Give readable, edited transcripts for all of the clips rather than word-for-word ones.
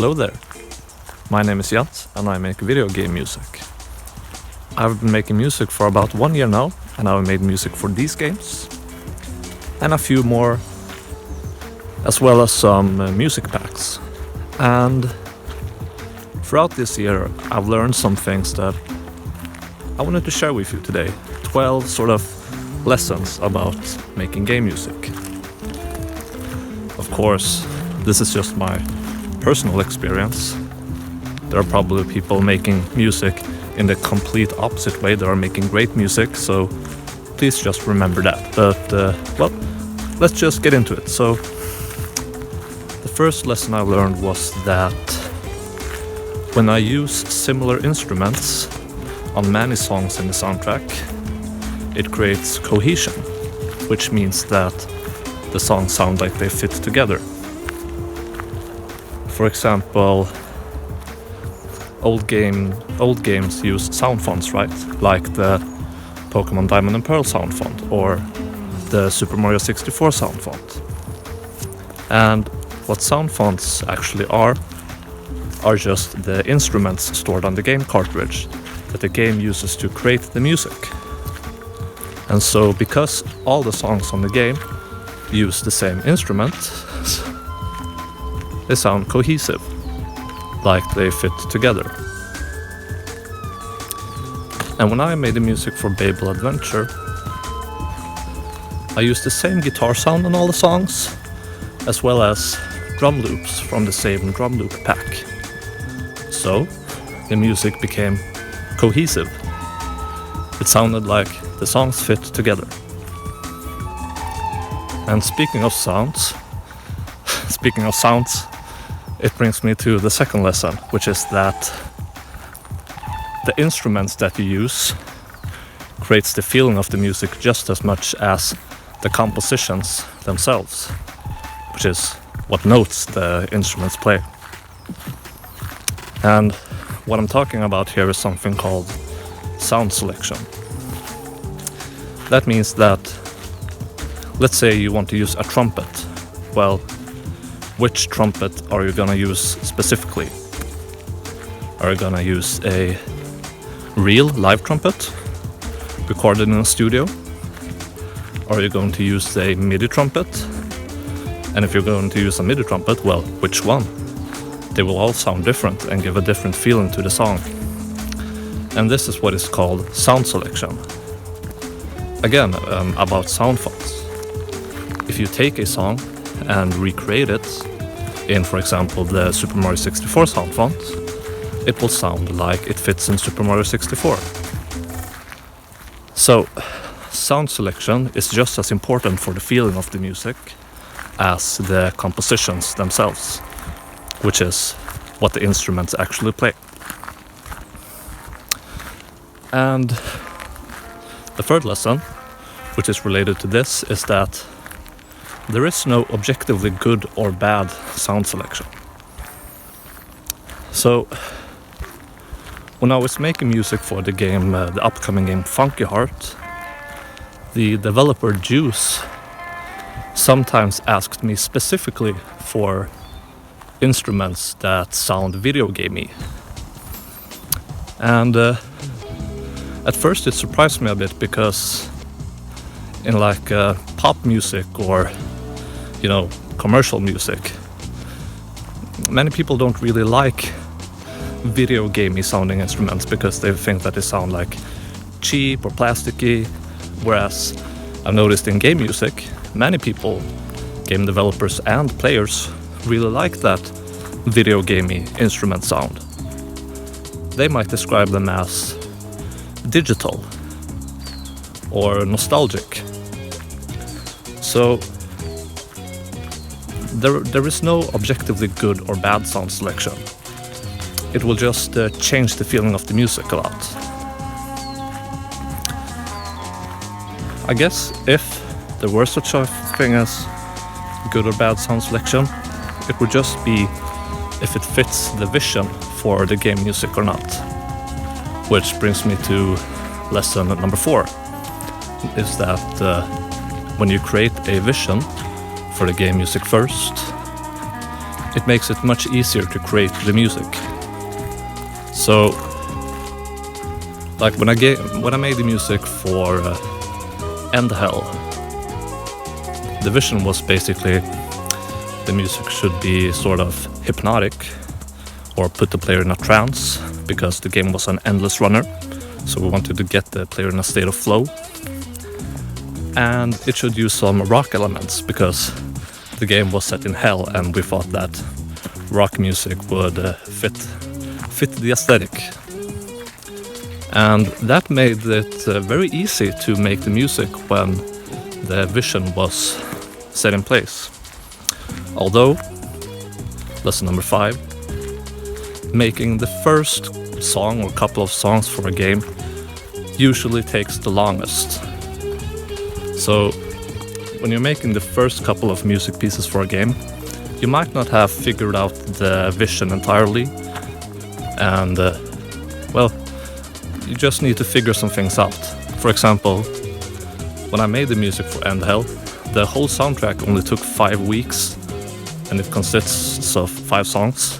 Hello there, my name is Jens and I make video game music. I've been making music for about 1 year now, and I've made music for these games and a few more, as well as some music packs. And throughout this year I've learned some things that I wanted to share with you today. 12 sort of lessons about making game music. Of course, this is just my personal experience. There are probably people making music in the complete opposite way that are making great music, so please just remember that. But, well, let's just get into it. So, the first lesson I learned was that when I use similar instruments on many songs in the soundtrack, it creates cohesion, which means that the songs sound like they fit together. For example, old games use sound fonts, right? Like the Pokemon Diamond and Pearl sound font or the Super Mario 64 sound font. And what sound fonts actually are just the instruments stored on the game cartridge that the game uses to create the music. And so because all the songs on the game use the same instrument, they sound cohesive, like they fit together. And when I made the music for Babel Adventure, I used the same guitar sound on all the songs, as well as drum loops from the same drum loop pack. So the music became cohesive. It sounded like the songs fit together. And speaking of sounds, it brings me to the second lesson, which is that the instruments that you use creates the feeling of the music just as much as the compositions themselves, which is what notes the instruments play. And what I'm talking about here is something called sound selection. That means that, let's say you want to use a trumpet. Well, which trumpet are you gonna use specifically? Are you gonna use a real live trumpet recorded in a studio? Are you going to use a MIDI trumpet? And if you're going to use a MIDI trumpet, well, which one? They will all sound different and give a different feeling to the song. And this is what is called sound selection. Again, about sound fonts. If you take a song and recreate it in, for example, the Super Mario 64 sound font, it will sound like it fits in Super Mario 64. So, sound selection is just as important for the feeling of the music as the compositions themselves, which is what the instruments actually play. And the third lesson, which is related to this, is that there is no objectively good or bad sound selection. So, when I was making music for the game, the upcoming game Funky Heart, the developer Juice sometimes asked me specifically for instruments that sound video gamey. And at first it surprised me a bit, because in like pop music or, you know, commercial music, many people don't really like video gamey sounding instruments because they think that they sound like cheap or plasticky. Whereas I've noticed in game music, many people, game developers and players, really like that video gamey instrument sound. They might describe them as digital or nostalgic. So there is no objectively good or bad sound selection. It will just change the feeling of the music a lot. I guess if there were such a thing as good or bad sound selection, it would just be if it fits the vision for the game music or not. Which brings me to lesson number 4, is that when you create a vision for the game music first, it makes it much easier to create the music. So, like when I made the music for End Hell, the vision was basically the music should be sort of hypnotic or put the player in a trance, because the game was an endless runner. So we wanted to get the player in a state of flow. And it should use some rock elements, because the game was set in hell and we thought that rock music would fit the aesthetic. And that made it very easy to make the music when the vision was set in place. Although, lesson number 5, making the first song or couple of songs for a game usually takes the longest. So when you're making the first couple of music pieces for a game, you might not have figured out the vision entirely, and well, you just need to figure some things out. For example, when I made the music for End Hell, the whole soundtrack only took 5 weeks, and it consists of 5 songs.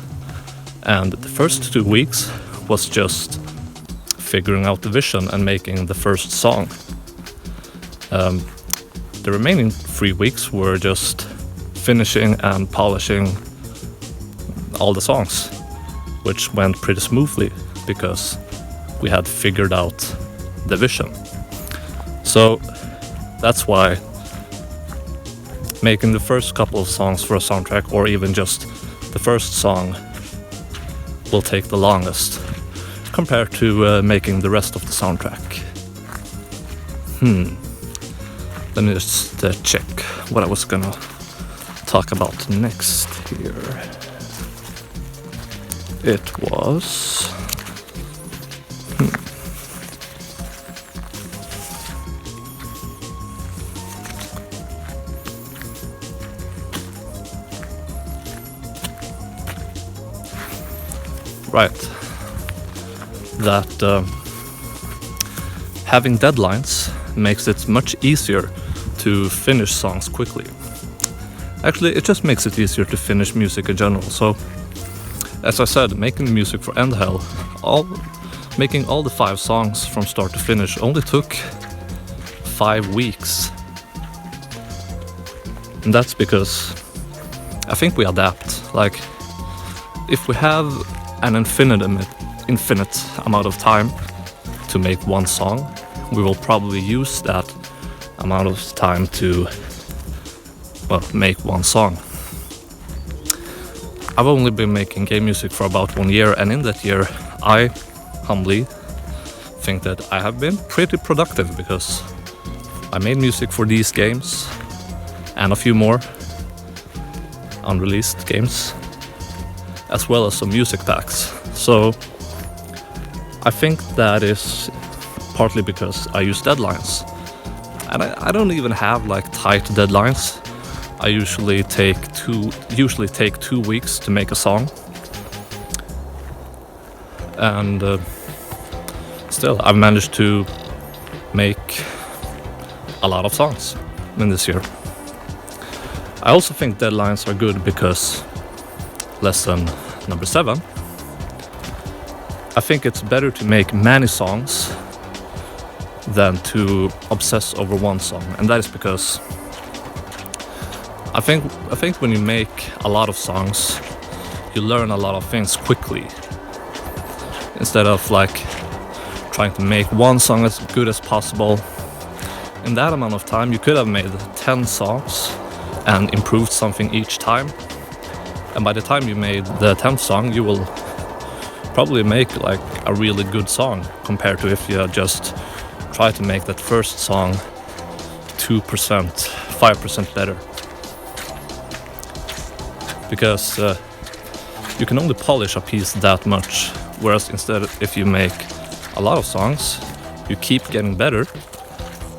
And the first 2 weeks was just figuring out the vision and making the first song. The remaining 3 weeks were just finishing and polishing all the songs, which went pretty smoothly because we had figured out the vision. So that's why making the first couple of songs for a soundtrack, or even just the first song, will take the longest compared to making the rest of the soundtrack. Let me just check what I was gonna talk about next here. It was... Right. That having deadlines makes it much easier to finish songs quickly. Actually, it just makes it easier to finish music in general. So, as I said, making music for End Hell, making all the 5 songs from start to finish only took 5 weeks. And that's because I think we adapt. Like, if we have an infinite amount of time to make one song, we will probably use that amount of time to, well, make one song. I've only been making game music for about 1 year, and in that year I humbly think that I have been pretty productive, because I made music for these games and a few more unreleased games, as well as some music packs. So I think that is partly because I use deadlines. And I don't even have like tight deadlines. I usually take 2 weeks to make a song. And still, I've managed to make a lot of songs in this year. I also think deadlines are good because, lesson number 7, I think it's better to make many songs than to obsess over one song. And that is because I think when you make a lot of songs, you learn a lot of things quickly, instead of like trying to make one song as good as possible. In that amount of time, you could have made 10 songs and improved something each time. And by the time you made the 10th song, you will probably make like a really good song, compared to if you had just tried to make that first song 2%, 5% better. Because you can only polish a piece that much, whereas instead, if you make a lot of songs, you keep getting better,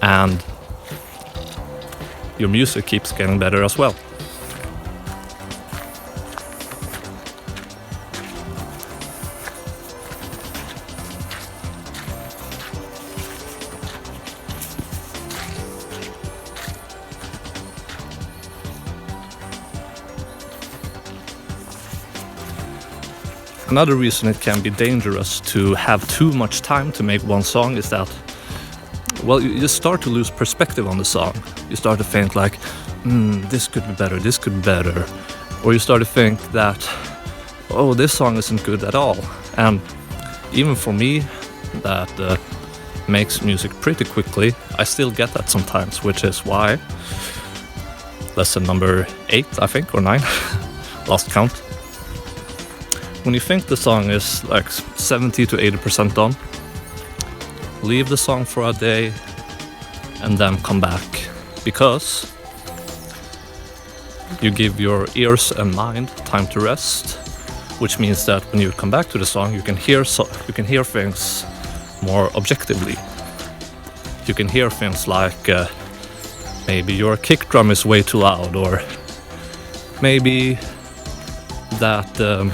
and your music keeps getting better as well. Another reason it can be dangerous to have too much time to make one song is that, well, you start to lose perspective on the song. You start to think like, this could be better, this could be better. Or you start to think that, oh, this song isn't good at all. And even for me, that makes music pretty quickly, I still get that sometimes, which is why lesson number 8, I think, or 9, lost count. When you think the song is like 70 to 80% done, leave the song for a day and then come back, because you give your ears and mind time to rest, which means that when you come back to the song, you can hear things more objectively. You can hear things like maybe your kick drum is way too loud, or maybe that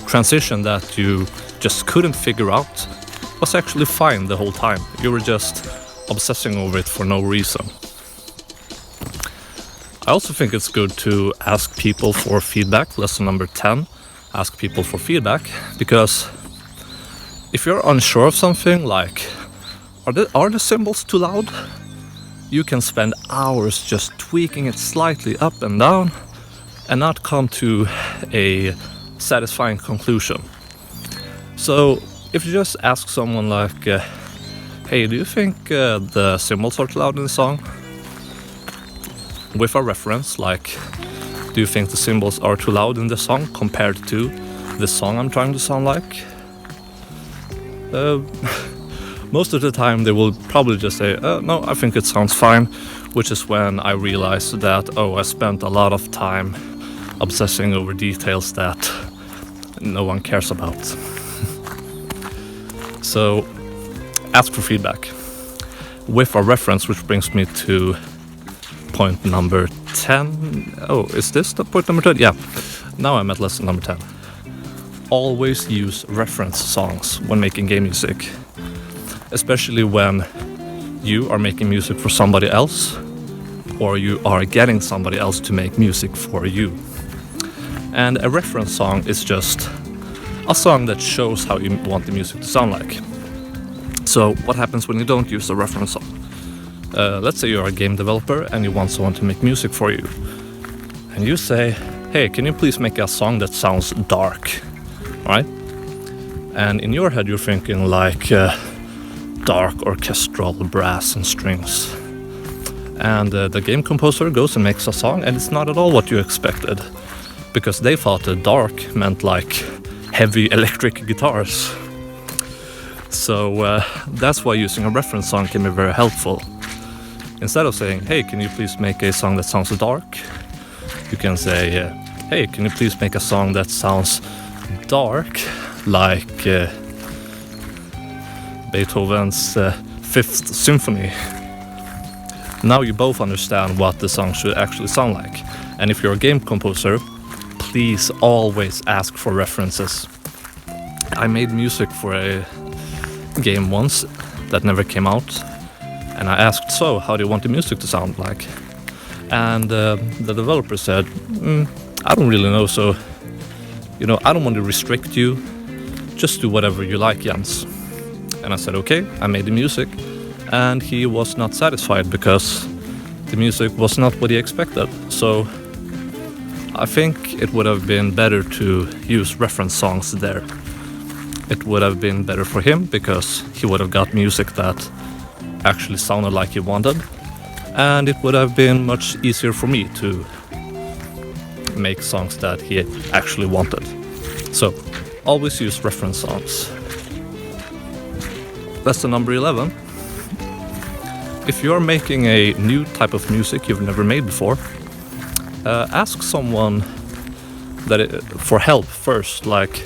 transition that you just couldn't figure out was actually fine the whole time. You were just obsessing over it for no reason. I also think it's good to ask people for feedback. Lesson number 10, ask people for feedback, because if you're unsure of something, like are the cymbals too loud, you can spend hours just tweaking it slightly up and down and not come to a satisfying conclusion. So if you just ask someone like, hey, do you think the cymbals are too loud in the song? With a reference, like, do you think the cymbals are too loud in the song compared to the song I'm trying to sound like? Most of the time they will probably just say, no, I think it sounds fine, which is when I realize that, oh, I spent a lot of time obsessing over details that no one cares about. So ask for feedback with a reference, which brings me to point number 10. Oh, is this the point number 10? Yeah, now I'm at lesson number 10. Always use reference songs when making game music, especially when you are making music for somebody else, or you are getting somebody else to make music for you. And a reference song is just a song that shows how you want the music to sound like. So what happens when you don't use a reference song? Let's say you're a game developer and you want someone to make music for you. And you say, hey, can you please make a song that sounds dark? Right? And in your head you're thinking like dark orchestral brass and strings. And the game composer goes and makes a song, and it's not at all what you expected, because they thought that dark meant like heavy electric guitars. So that's why using a reference song can be very helpful. Instead of saying, hey, can you please make a song that sounds dark? You can say, hey, can you please make a song that sounds dark, like Beethoven's Fifth Symphony. Now you both understand what the song should actually sound like. And if you're a game composer, please always ask for references. I made music for a game once that never came out, and I asked, so how do you want the music to sound like? And the developer said, I don't really know, so I don't want to restrict you, just do whatever you like, Jens. And I said, okay. I made the music, and he was not satisfied because the music was not what he expected. So I think it would have been better to use reference songs there. It would have been better for him because he would have got music that actually sounded like he wanted, and it would have been much easier for me to make songs that he actually wanted. So always use reference songs. Lesson number 11. If you're making a new type of music you've never made before, ask someone for help first. Like,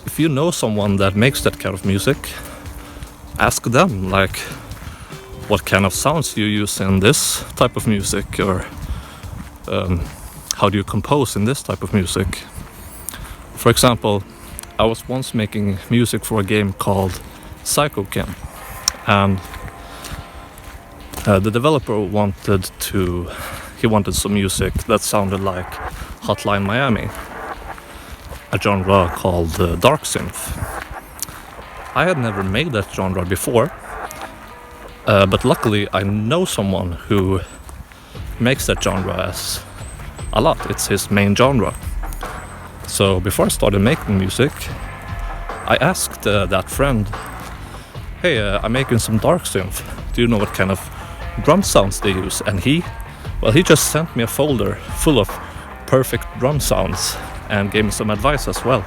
if you know someone that makes that kind of music, ask them, like, what kind of sounds do you use in this type of music, or how do you compose in this type of music? For example, I was once making music for a game called Psychokim, and the developer wanted some music that sounded like Hotline Miami. a genre called dark synth. I had never made that genre before, but luckily I know someone who makes that genre as a lot. It's his main genre. So before I started making music, I asked that friend, hey, I'm making some dark synth. Do you know what kind of drum sounds they use? And he just sent me a folder full of perfect drum sounds and gave me some advice as well,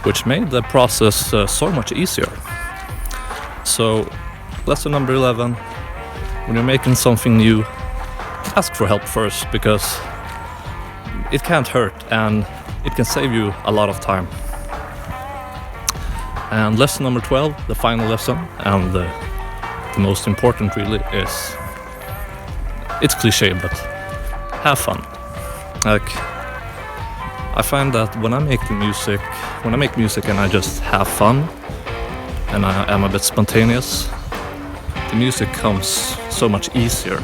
which made the process so much easier. So, lesson number 11, when you're making something new, ask for help first, because it can't hurt and it can save you a lot of time. And lesson number 12, the final lesson, and the most important really, is, it's cliche, but have fun. Like, I find that when I make music and I just have fun and I am a bit spontaneous, the music comes so much easier.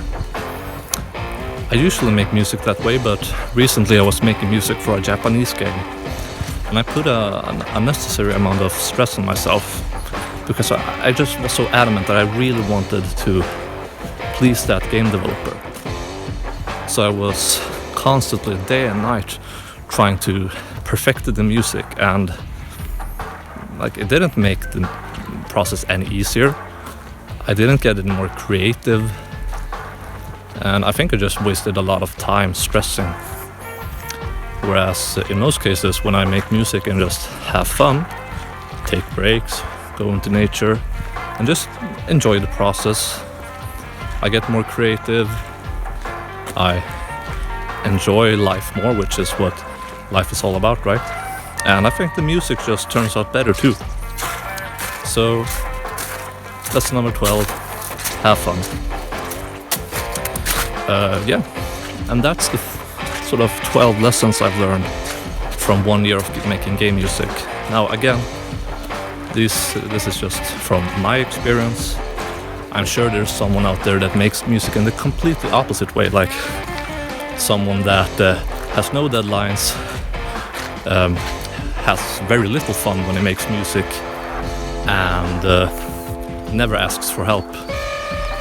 I usually make music that way, but recently I was making music for a Japanese game, and I put an unnecessary amount of stress on myself because I just was so adamant that I really wanted to please that game developer. So I was constantly, day and night, trying to perfect the music, and like, it didn't make the process any easier. I didn't get any more creative, and I think I just wasted a lot of time stressing. Whereas in most cases, when I make music and just have fun, take breaks, go into nature, and just enjoy the process, I get more creative. I enjoy life more, which is what life is all about, right? And I think the music just turns out better too. So, lesson number 12, have fun. Yeah, and that's the sort of 12 lessons I've learned from 1 year of making game music. Now again, this is just from my experience. I'm sure there's someone out there that makes music in the completely opposite way, like someone that has no deadlines, has very little fun when he makes music, and never asks for help,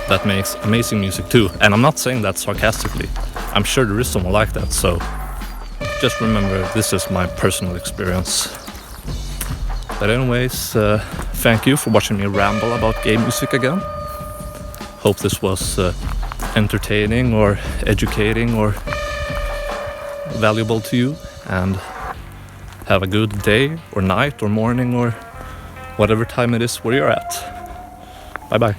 that makes amazing music too. And I'm not saying that sarcastically. I'm sure there is someone like that, so just remember, this is my personal experience. But anyways, thank you for watching me ramble about game music again. Hope this was entertaining or educating or valuable to you, and have a good day or night or morning or whatever time it is where you're at. Bye bye.